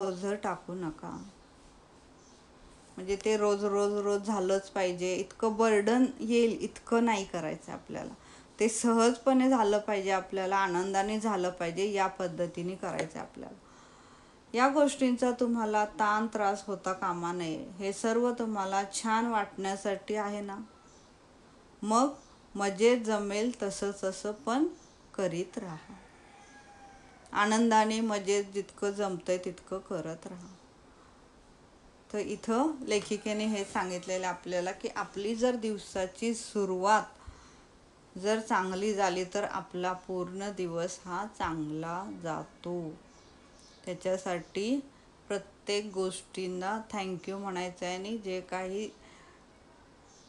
ओझं टाकू नका. म्हणजे ते रोज रोज रोज झालंच पाहिजे इतकं बर्डन येईल इतकं नाही करायचं आपल्याला. ते सहजपणे झालं पाहिजे, आपल्याला आनंदाने झालं पाहिजे, या पद्धतीने करायचं आपल्याला. या गोष्टींचा तुम्हाला ताण त्रास होता कामा नये. हे सर्व तुम्हाला छान वाटण्यासाठी आहे ना. मग मजेत जमेल तसं तसं पण करीत राहा. आनंदाने मजेत जितकं जमतंय तितकं करत राहा. तर इथं लेखिकेने हे सांगितलेलं आपल्याला की आपली जर दिवसाची सुरुवात जर चांगली झाली तर आपला पूर्ण दिवस हा चांगला जातो. त्याच्यासाठी प्रत्येक गोष्टींना थँक्यू म्हणायचं आहे आणि जे काही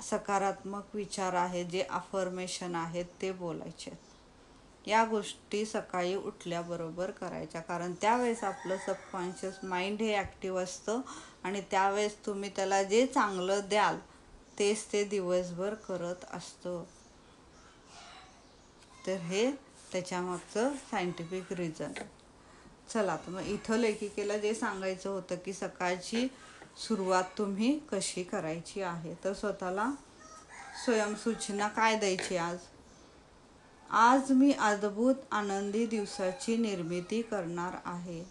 सकारात्मक विचार आहेत, जे अफर्मेशन आहेत ते बोलायचे. या गोष्टी सकाळी उठल्याबरोबर करायच्या, कारण त्यावेळेस आपलं सबकॉन्शियस माइंड हे ॲक्टिव्ह असतं आणि त्यावेळेस तुम्ही त्याला जे चांगलं द्याल तेच ते दिवसभर करत असतं. तर हे त्याच्यामागचं सायंटिफिक रिझन. चला तर मग इथं लेखिकेला जे सांगायचं होतं की सकाळची सुरुवात तुम्ही कशी करायची आहे. तर स्वतःला स्वयंसूचना काय द्यायची आज मी अद्भुत आनंदी दिवसाची निर्मिती करणार आहे.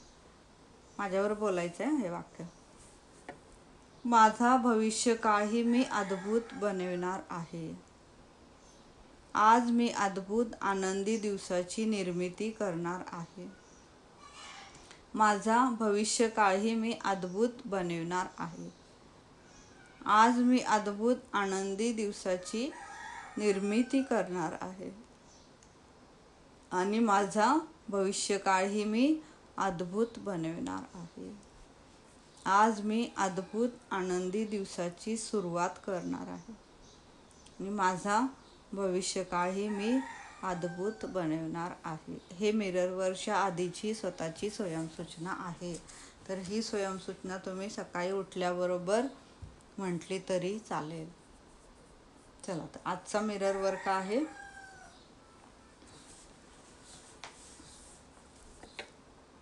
माझ्यावर बोलायचं आहे हे वाक्य. माझा भविष्यकाळही मी अद्भुत बनविणार आहे. आज मी अद्भुत आनंदी दिवसाची निर्मिती करणार आहे. माझा भविष्यकाळही मी अद्भुत बनविणार आहे. आज मी अद्भुत आनंदी दिवसाची निर्मिती करणार आहे आणि माझा भविष्यकाळही मी अद्भुत बनविणार आहे. आज मी अद्भुत आनंदी दिवसाची सुरुवात करणार आहे आणि माझा भविष्यकाळही मी अद्भुत बनवणार आहे. हे मिररवरच्या आधीची स्वतःची स्वयंसूचना आहे. तर ही स्वयंसूचना तुम्ही सकाळी उठल्याबरोबर म्हटली तरी चालेल. चला तर आजचा मिरर वर्क आहे.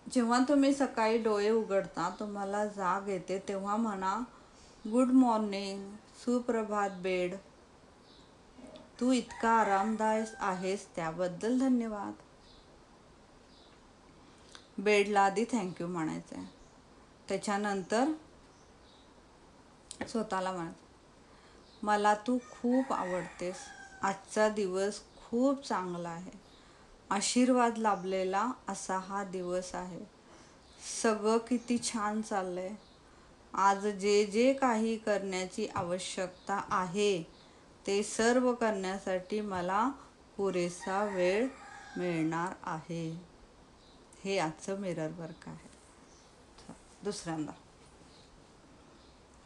जेव्हा तुम्ही सकाळी डोळे उघडता, तुम्हाला जाग येते, तेव्हा म्हणा गुड मॉर्निंग, सुप्रभात बेड. तू इतका आरामदायक आहेस त्याबद्दल धन्यवाद. बेडला आधी थँक्यू म्हणायचं आहे. त्याच्यानंतर स्वतःला म्हणायचं मला तू खूप आवडतेस. आजचा दिवस खूप चांगला आहे. आशीर्वाद लाभलेला असा हा दिवस आहे. सगळं किती छान चाललंय. आज जे जे काही करण्याची आवश्यकता आहे ते सर्व करण्यासाठी मला पुरेसा वेळ मिळणार आहे. हे आजचं मिरर वर्क आहे. दुसऱ्यांदा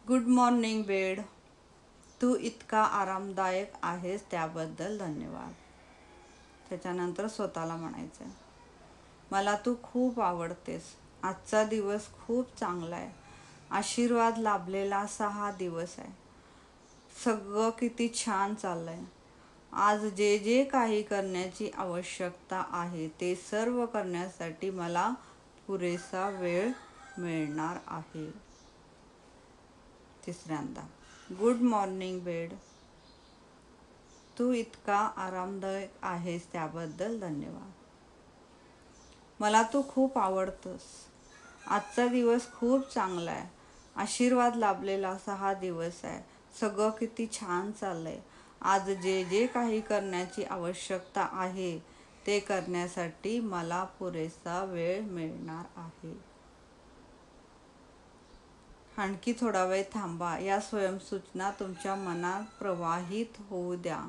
गुड मॉर्निंग बेड. तू इतका आरामदायक आहेस त्याबद्दल धन्यवाद. त्याच्यानंतर स्वतःला म्हणायचं मला तू खूप आवडतेस. आजचा दिवस खूप चांगला आहे. आशीर्वाद लाभलेला असा हा दिवस आहे. सगळं किती छान चाललंय. आज जे जे काही करण्याची आवश्यकता आहे ते सर्व करण्यासाठी मला पुरेसा वेळ मिळणार आहे. तिसऱ्यांदा गुड मॉर्निंग बेड. तू इतका आरामदायक आहेस त्याबद्दल धन्यवाद. मला तू खूप आवडतोस. आजचा दिवस खूप चांगला आहे. आशीर्वाद लाभलेला असा हा दिवस आहे. सगळं किती छान चाललंय. आज जे जे काही करण्याची आवश्यकता आहे ते करण्यासाठी मला पुरेसा वेळ मिळणार आहे. आणखी थोडा वेळ थांबा. या स्वयंसूचना तुमच्या मनात प्रवाहित होऊ द्या.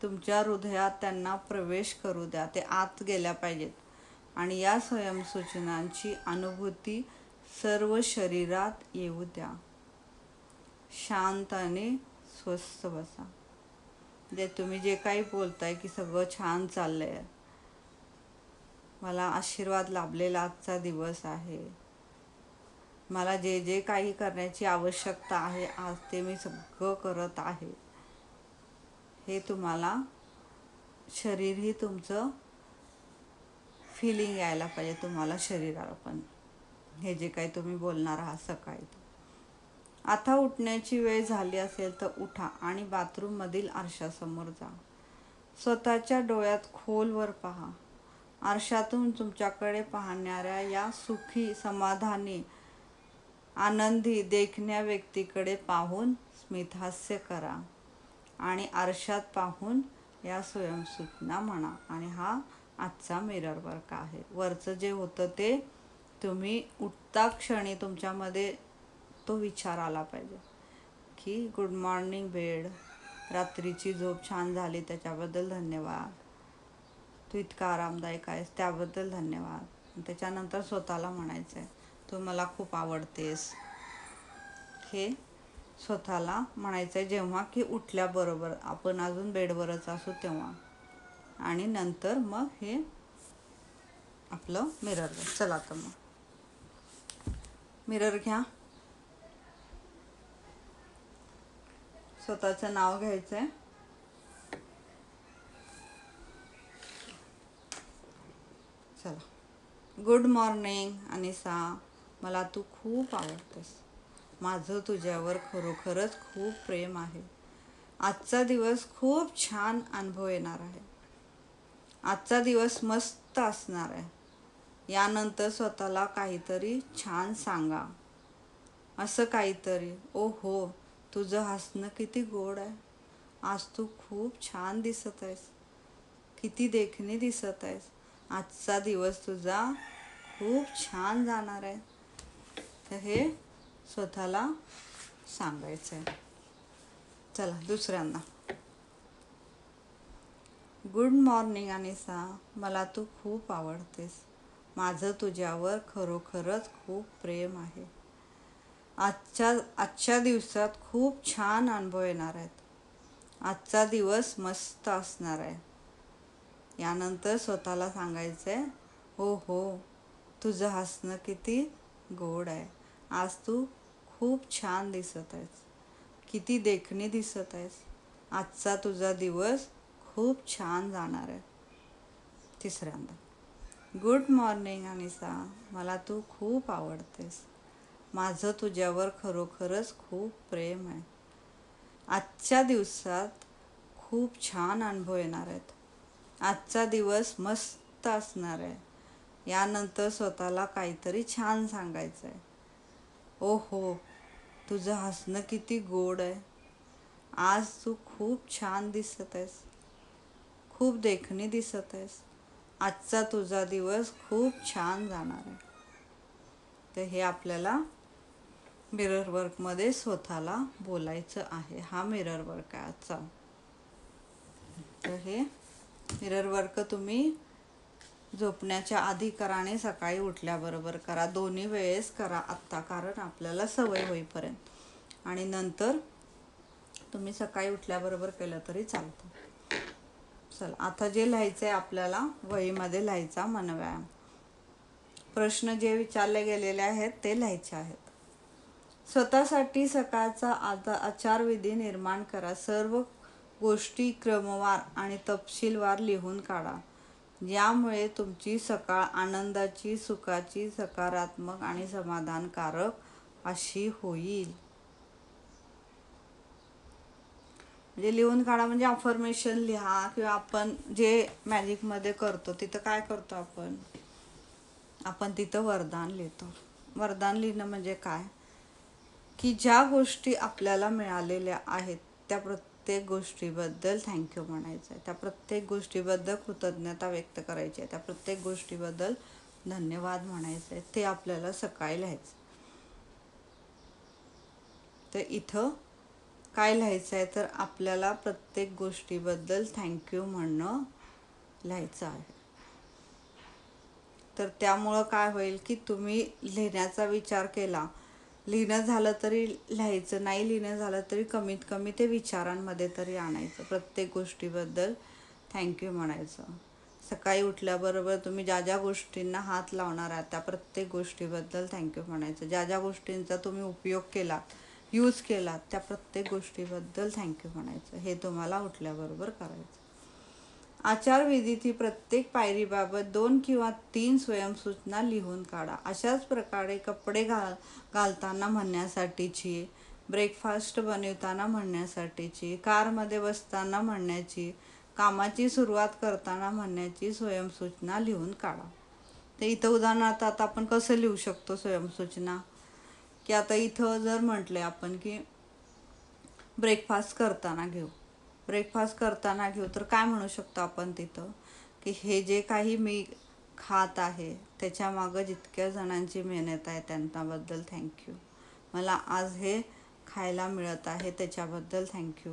तुमच्या हृदयात त्यांना प्रवेश करू द्या. ते आत गेल्या पाहिजेत आणि या स्वयंसूचनांची अनुभूती सर्व शरीरात येऊ द्या. शांत आणि स्वस्थ बसा. जे तुम्ही जे काही बोलताय की सगळं छान चाललंय, मला आशीर्वाद लाभलेला आजचा दिवस आहे, मला जे जे काही करण्याची आवश्यकता आहे आज ते मी सगळं करत आहे, हे तुम्हाला शरीरही तुमचं फिलिंग यायला पाहिजे. तुम्हाला शरीराला पण हे जे काही तुम्ही बोलणार आहात सकाळी. आता उठण्याची वेळ झाली असेल तर उठा आणि बाथरूममधील आरशासमोर जा. स्वतःच्या डोळ्यात खोलवर पहा. आरशातून तुमच्याकडे पाहणाऱ्या या सुखी, समाधानी, आनंदी, देखण्या व्यक्तीकडे पाहून स्मितहास्य करा आणि आरशात पाहून या स्वयंसूचना म्हणा. आणि हा आजचा मिरर वर्क आहे. वरचं जे होतं ते तुम्ही उठता क्षणी तुमच्यामध्ये तो विचार आला पाहिजे की गुड मॉर्निंग बेड, रात्रीची झोप छान झाली त्याच्याबद्दल धन्यवाद, तू इतका आरामदायक आहेस त्याबद्दल धन्यवाद. त्याच्यानंतर स्वतःला म्हणायचं आहे तू मला खूप आवडतेस. हे स्वतःला म्हणायचं आहे जेव्हा की उठल्याबरोबर, आपण अजून बेडवरच असू तेव्हा. आणि नंतर मग हे आपलं मिरर. चला तर मग मिरर घ्या. स्वतःचं नाव घ्यायचं आहे. चला. गुड मॉर्निंग अनिसा, मला तू खूप आवडतेस. माझं तुझ्यावर खरोखरच खूप प्रेम आहे. आजचा दिवस खूप छान अनुभव येणार आहे. आजचा दिवस मस्त असणार आहे. यानंतर स्वतःला काहीतरी छान सांगा. असं काहीतरी, ओ हो तुझं हसणं किती गोड आहे. आज तू खूप छान दिसत आहेस. किती देखणी दिसत आहेस. आजचा दिवस तुझा खूप छान जाणार आहे. तर हे स्वतःला सांगायचं आहे. चला दुसऱ्यांदा. गुड मॉर्निंग अनिसा, मला तू खूप आवडतेस. माझं तुझ्यावर खरोखरच खूप प्रेम आहे. आजच्या दिवसात खूप छान अनुभव येणार आहेत. आजचा दिवस मस्त असणार आहे. यानंतर स्वतःला सांगायचं आहे, हो हो तुझं हसणं किती गोड आहे. आज तू खूप छान दिसत आहेस. किती देखणी दिसत आहेस. आजचा तुझा दिवस खूप छान जाणार आहे. तिसऱ्यांदा. गुड मॉर्निंग अनिसा, मला तू खूप आवडतेस. माझं तुझ्यावर खरोखरच खूप प्रेम आहे. आजच्या दिवसात खूप छान अनुभव येणार आहेत. आजचा दिवस मस्त असणार आहे. यानंतर स्वतःला काहीतरी छान सांगायचं आहे. ओ हो तुझं हसणं किती गोड आहे. आज तू खूप छान दिसत आहेस. खूप देखणी दिसत आहेस. आजचा तुझा दिवस खूप छान जाणार आहे. तर हे आपल्याला मिरर वर्कमध्ये स्वतःला बोलायचं आहे. हा मिरर वर्क आहे आजचा. तर हे मिरर वर्क तुम्ही झोपण्याच्या आधी करा आणि सकाळी उठल्याबरोबर करा. दोन्ही वेळेस करा आत्ता, कारण आपल्याला सवय होईपर्यंत. आणि नंतर तुम्ही सकाळी उठल्याबरोबर केलं तरी चालतं. चला आता जे लिहायचं आहे आपल्याला वहीमध्ये लिहायचा मनव्यायाम. प्रश्न जे विचारले गेलेले आहेत ते लिहायचे आहेत. स्वतःसाठी सकाळचा आचारविधी निर्माण करा. सर्व गोष्टी क्रमवार आणि तपशीलवार लिहून काढा. यामुळे तुमची सकाळ आनंदाची, सुखाची, सकारात्मक आणि समाधानकारक अशी होईल. म्हणजे लिहून काढा म्हणजे अफर्मेशन लिहा, किंवा आपण जे मॅजिकमध्ये करतो तिथं काय करतो आपण तिथं वरदान लिहितो. वरदान लिहिणं म्हणजे काय की ज्या गोष्टी आपल्याला मिळालेल्या आहेत त्या प्रत्येक गोष्टीबद्दल थँक्यू म्हणायचं आहे. त्या प्रत्येक गोष्टीबद्दल कृतज्ञता व्यक्त करायची आहे. त्या प्रत्येक गोष्टीबद्दल धन्यवाद म्हणायचं आहे. ते आपल्याला सकाळी लिहायचं. तर इथं काय लिहायचं आहे तर आपल्याला प्रत्येक गोष्टीबद्दल थँक्यू म्हणणं लिहायचं आहे. तर त्यामुळं काय होईल की तुम्ही लिहिण्याचा विचार केला, लिहिणं झालं तरी लिहायचं, नाही लिहिणं झालं तरी कमीत कमी ते विचारांमध्ये तरी आणायचं. प्रत्येक गोष्टीबद्दल थँक्यू म्हणायचं. सकाळी उठल्याबरोबर तुम्ही ज्या ज्या गोष्टींना हात लावणार आहात त्या प्रत्येक गोष्टीबद्दल थँक्यू म्हणायचं. ज्या ज्या गोष्टींचा तुम्ही उपयोग केला, यूज केला, त्या प्रत्येक गोष्टीबद्दल थँक्यू म्हणायचं. हे तुम्हाला उठल्याबरोबर करायचं. आचारविधीची प्रत्येक पायरीबाबत 2 किंवा 3 स्वयंसूचना लिहून काढा. अशाच प्रकारे कपडे घालताना म्हणण्यासाठीची, ब्रेकफास्ट बनवताना म्हणण्यासाठीची, कारमध्ये बसताना म्हणण्याची, कामाची सुरुवात करताना म्हणण्याची स्वयंसूचना लिहून काढा. तर इथं उदाहरणार्थ आता आपण कसं लिहू शकतो स्वयंसूचना, की आता इथं जर म्हटले आपण की ब्रेकफास्ट करताना घेऊ तर काय म्हणू शकतो आपण तिथं, की हे जे काही मी खात आहे त्याच्या मागं जितक्या जणांची मेहनत आहे त्यांच्याबद्दल थँक्यू. मला आज हे खायला मिळत आहे त्याच्याबद्दल थँक्यू.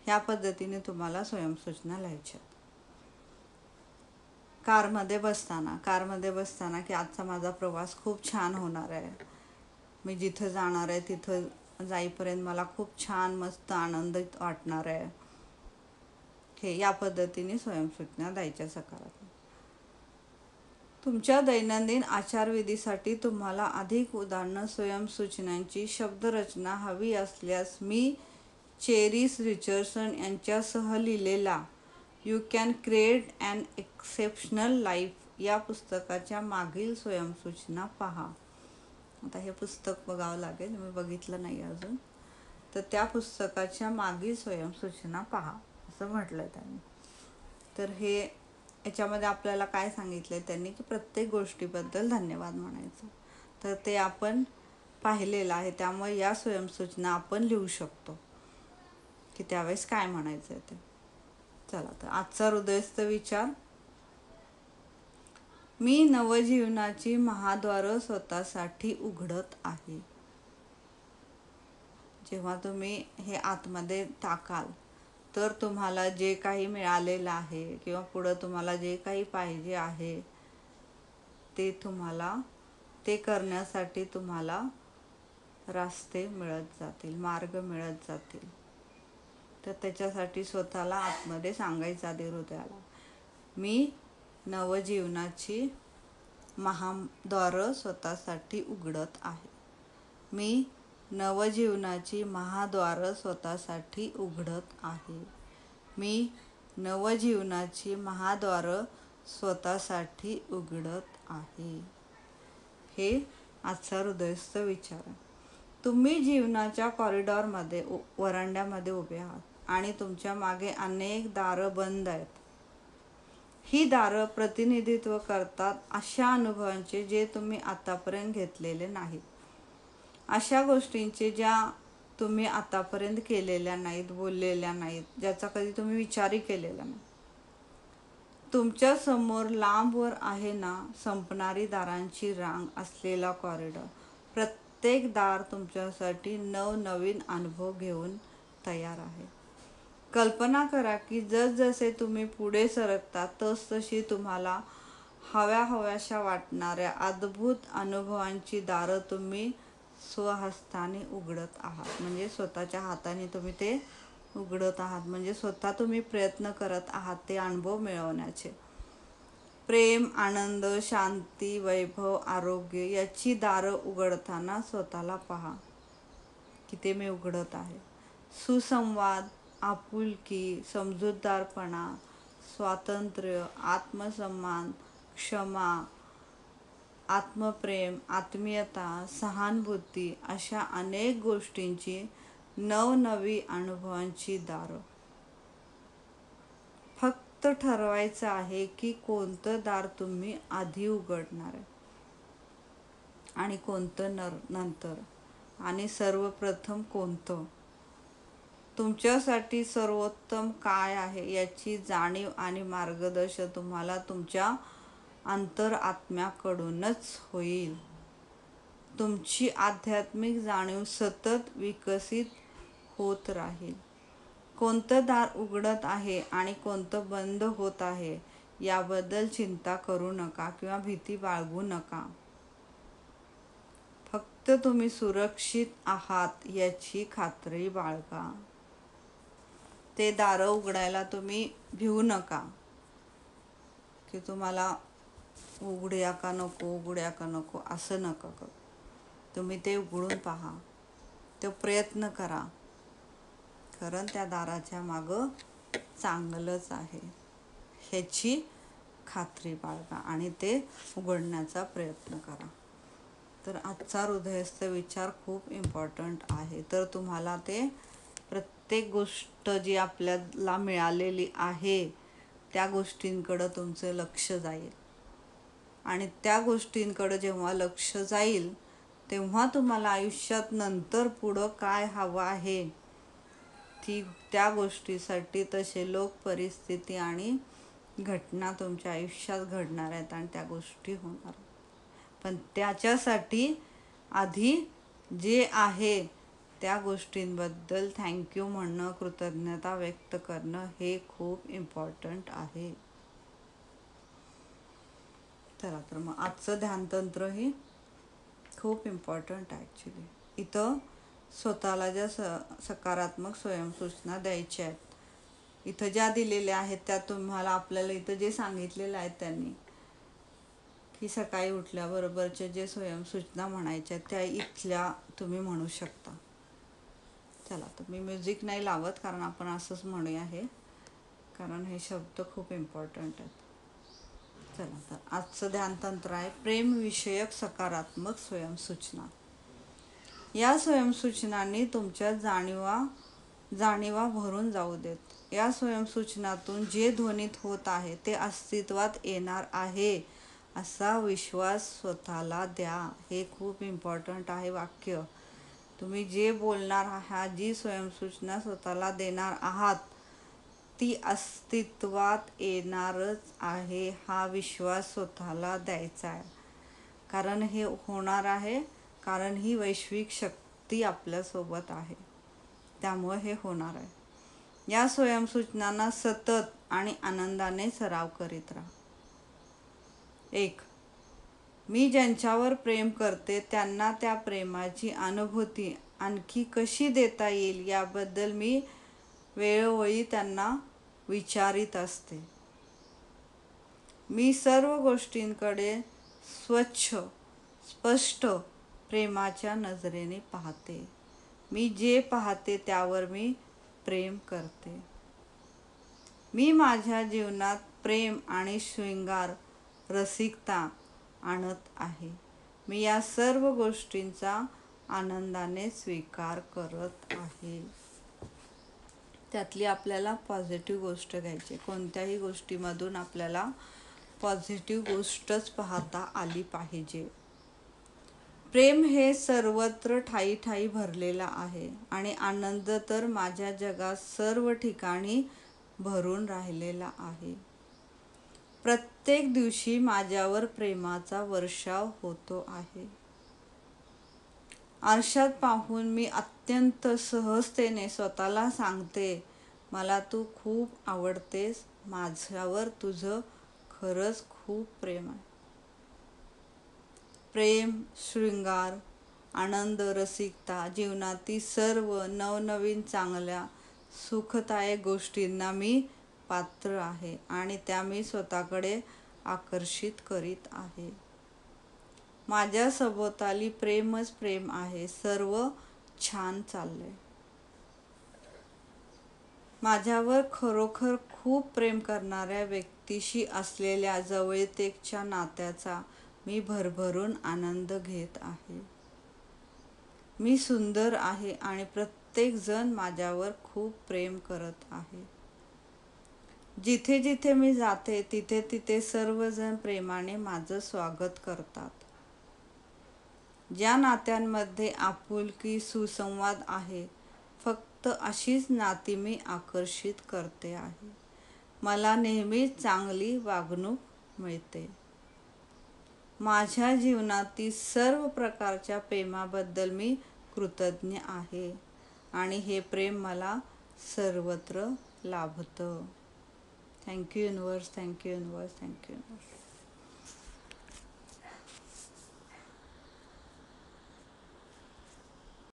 ह्या पद्धतीने तुम्हाला स्वयंसूचना लिहायच्या. कारमध्ये बसताना की आजचा माझा प्रवास खूप छान होणार आहे, मी जिथं जाणार आहे तिथं जाईपर्यंत मला खूप छान मस्त आनंदित वाटणार आहे. हे या पद्धतीने स्वयंसूचना द्यायच्या सकारात्मक. तुमच्या दैनंदिन आचारविधीसाठी तुम्हाला अधिक उदाहरणं स्वयंसूचनांची शब्दरचना हवी असल्यास मी चेरिस रिचर्डसन यांच्यासह लिहिलेला you can create an exceptional life या पुस्तकाच्या मागील स्वयंसूचना पहा. आता हे पुस्तक बघावं लागेल, मी बघितलं नाही अजून. तर त्या पुस्तकाच्या मागील स्वयंसूचना पहा असं म्हटलं त्यांनी. तर हे याच्यामध्ये आपल्याला काय सांगितलं त्यांनी, की प्रत्येक गोष्टीबद्दल धन्यवाद म्हणायचं. तर ते आपण पाहिलेलं आहे, त्यामुळे या स्वयंसूचना आपण लिहू शकतो की त्यावेळेस काय म्हणायचं ते. चला तर आजचा हृदयस्थ विचार, मी नवजीवनाची महाद्वारं स्वतःसाठी उघडत आहे. जेव्हा तुम्ही हे आतमध्ये टाकाल तर तुम्हाला जे काही मिळालेलं आहे किंवा पुढं तुम्हाला जे काही पाहिजे आहे ते करण्यासाठी तुम्हाला रस्ते मिळत जातील, मार्ग मिळत जातील. तर त्याच्यासाठी स्वतःला आतमध्ये सांगायचं आधी हृदयाला, मी नवजीवनाची महाद्वारं स्वतःसाठी उघडत आहे. मी नवजीवनाची महाद्वारं स्वतःसाठी उघडत आहे. मी नवजीवनाची महाद्वारं स्वतःसाठी उघडत आहे. हे आजचा हृदयस्थ विचार आहे. तुम्ही जीवनाच्या कॉरिडॉरमध्ये वरांड्यामध्ये उभे आहात आणि तुमच्या मागे अनेक दारं बंद आहेत. ही दारं प्रतिनिधित्व करतात अशा अनुभवांचे जे तुम्ही आतापर्यंत घेतलेले नाहीत, अशा गोष्टींचे ज्या तुम्ही आतापर्यंत केलेल्या नाहीत, बोललेल्या नाहीत, ज्याचा कधी तुम्ही विचारही केलेला नाही. तुमच्या समोर लांबवर आहे ना संपणारी दारांची रांग असलेला कॉरिडॉर. प्रत्येक दार तुमच्यासाठी नवनवीन अनुभव घेऊन तयार आहे. कल्पना करा की जसजसे तुम्ही पुढे सरकता तसतशी तुम्हाला हव्याशा वाटणाऱ्या अद्भुत अनुभवांची दारं तुम्ही स्वहस्ताने उघडत आहात. म्हणजे स्वतःच्या हाताने तुम्ही ते उघडत आहात, म्हणजे स्वतः तुम्ही प्रयत्न करत आहात ते अनुभव मिळवण्याचे. प्रेम, आनंद, शांती, वैभव, आरोग्य याची दारं उघडताना स्वतःला पहा की ते मी उघडत आहे. सुसंवाद, आपुलकी, समजूतदारपणा, स्वातंत्र्य, आत्मसन्मान, क्षमा, आत्मप्रेम, आत्मीयता, सहानुभूती अशा अनेक गोष्टींची नवनवी अनुभवांची दारं. फक्त ठरवायचं आहे की कोणतं दार तुम्ही आधी उघडणार आहे आणि कोणतं नंतर, आणि सर्वप्रथम कोणतं. तुमच्यासाठी सर्वोत्तम काय आहे याची जाणीव आणि मार्गदर्शन तुम्हाला तुमच्या अंतरात्म्याकडूनच होईल. तुमची आध्यात्मिक जाणीव सतत विकसित होत राहील. कोणतं दार उघडत आहे आणि कोणतं बंद होत आहे याबद्दल चिंता करू नका किंवा भीती बाळगू नका. फक्त तुम्ही सुरक्षित आहात याची खात्री बाळगा. ते दारं उघडायला तुम्ही भिवू नका की तुम्हाला उघड्या का नको असं नका करू. तुम्ही ते उघडून पहा, तो प्रयत्न करा, कारण त्या दाराच्या मागं चांगलंच आहे. ह्याची खात्री बाळगा आणि ते उघडण्याचा प्रयत्न करा. तर आजचा हृदयस्थ विचार खूप इम्पॉर्टंट आहे. तर तुम्हाला ते प्रत्येक गोष्ट जी आपल्याला मिळालेली आहे त्या गोष्टींकडं तुमचं लक्ष जाईल आणि त्या गोष्टींकडं जेव्हा लक्ष जाईल तेव्हा तुम्हाला आयुष्यात नंतर पुढं काय हवं आहे त्या गोष्टीसाठी तसे लोक, परिस्थिती आणि घटना तुमच्या आयुष्यात घडणार आहेत आणि त्या गोष्टी होणार. पण त्याच्यासाठी आधी जे आहे त्या गोष्टींबद्दल थँक्यू म्हणणं, कृतज्ञता व्यक्त करणं हे खूप इम्पॉर्टंट आहे. चला तर मग आजचं ध्यानतंत्र ही खूप इम्पॉर्टंट आहे ॲक्च्युली. इथं स्वतःला ज्या सकारात्मक स्वयंसूचना द्यायच्या आहेत, इथं ज्या दिलेल्या आहेत त्या तुम्हाला आपल्याला इथं जे सांगितलेलं आहे त्यांनी की सकाळी उठल्याबरोबरच्या जे स्वयंसूचना म्हणायच्या त्या इथल्या तुम्ही म्हणू शकता. चला तर मी म्युझिक नाही लावत कारण आपण असंच म्हणूया हे, कारण हे शब्द खूप इम्पॉर्टंट आहेत. चला तर आजचं ध्यानतंत्र आहे प्रेमविषयक सकारात्मक स्वयंसूचना. या स्वयंसूचनांनी तुमच्या जाणीवा भरून जाऊ देत. या स्वयंसूचनातून जे ध्वनित होत आहे ते अस्तित्वात येणार आहे असा विश्वास स्वतःला द्या. हे खूप इम्पॉर्टंट आहे वाक्य. तुम्ही जे बोलणार आहात, जी स्वयंसूचना स्वतःला देणार आहात ती अस्तित्वात येणारच आहे हा विश्वास स्वतःला द्यायचा आहे. कारण हे होणार आहे, कारण ही वैश्विक शक्ती आपल्यासोबत आहे, त्यामुळे हे होणार आहे. या स्वयंसूचनांना सतत आणि आनंदाने सराव करीत राहा. 1. मी ज्यांच्यावर प्रेम करते त्यांना त्या प्रेमाची अनुभूती आणखी कशी देता येईल याबद्दल मी वेळोवेळी त्यांना विचारित असते. मी सर्व गोष्टींकडे स्वच्छ, स्पष्ट प्रेमाच्या नजरेने पाहते. मी जे पाहते त्यावर मी प्रेम करते. मी माझ्या जीवनात प्रेम आणि शृंगार, रसिकता आणत आहे. मी या सर्व गोष्टींचा आनंदाने स्वीकार करत आहे. त्यातली आपल्याला पॉझिटिव्ह गोष्ट घ्यायची. कोणत्याही गोष्टीमधून आपल्याला पॉझिटिव्ह गोष्टच पाहता आली पाहिजे. प्रेम हे सर्वत्र ठायी ठायी भरलेला आहे आणि आनंद तर माझ्या जगात सर्व ठिकाणी भरून राहिलेला आहे. प्रत्येक दिवशी माझ्यावर प्रेमाचा वर्षाव होतो आहे. आरशात पाहून मी अत्यंत सहजतेने स्वतःला सांगते, मला तू खूप आवडतेस. माझ्यावर तुझं खरंच खूप प्रेम आहे. प्रेम, शृंगार, आनंद, रसिकता, जीवनातील सर्व नवनवीन चांगल्या सुखदायक गोष्टींना मी पात्र आहे आणि त्या मी स्वतःकडे आकर्षित करीत आहे. माझ्या सभोवताली प्रेमच प्रेम आहे. सर्व छान चाललंय. माझ्यावर खरोखर खूप प्रेम करणाऱ्या व्यक्तीशी असलेल्या जवळीकतेच्या नात्याचा मी भरभरून आनंद घेत आहे. मी सुंदर आहे आणि प्रत्येक जण माझ्यावर खूप प्रेम करत आहे. जिथे जिथे मी जाते तिथे तिथे सर्वजण प्रेमाने माझं स्वागत करतात. ज्या नात्यांमध्ये आपुलकी, सुसंवाद आहे, फक्त अशीच नाती मी आकर्षित करते आहे. मला नेहमीच चांगली वागणूक मिळते. माझ्या जीवनातील सर्व प्रकारच्या प्रेमाबद्दल मी कृतज्ञ आहे आणि हे प्रेम मला सर्वत्र लाभतं. Thank you universe, thank you universe, thank you universe.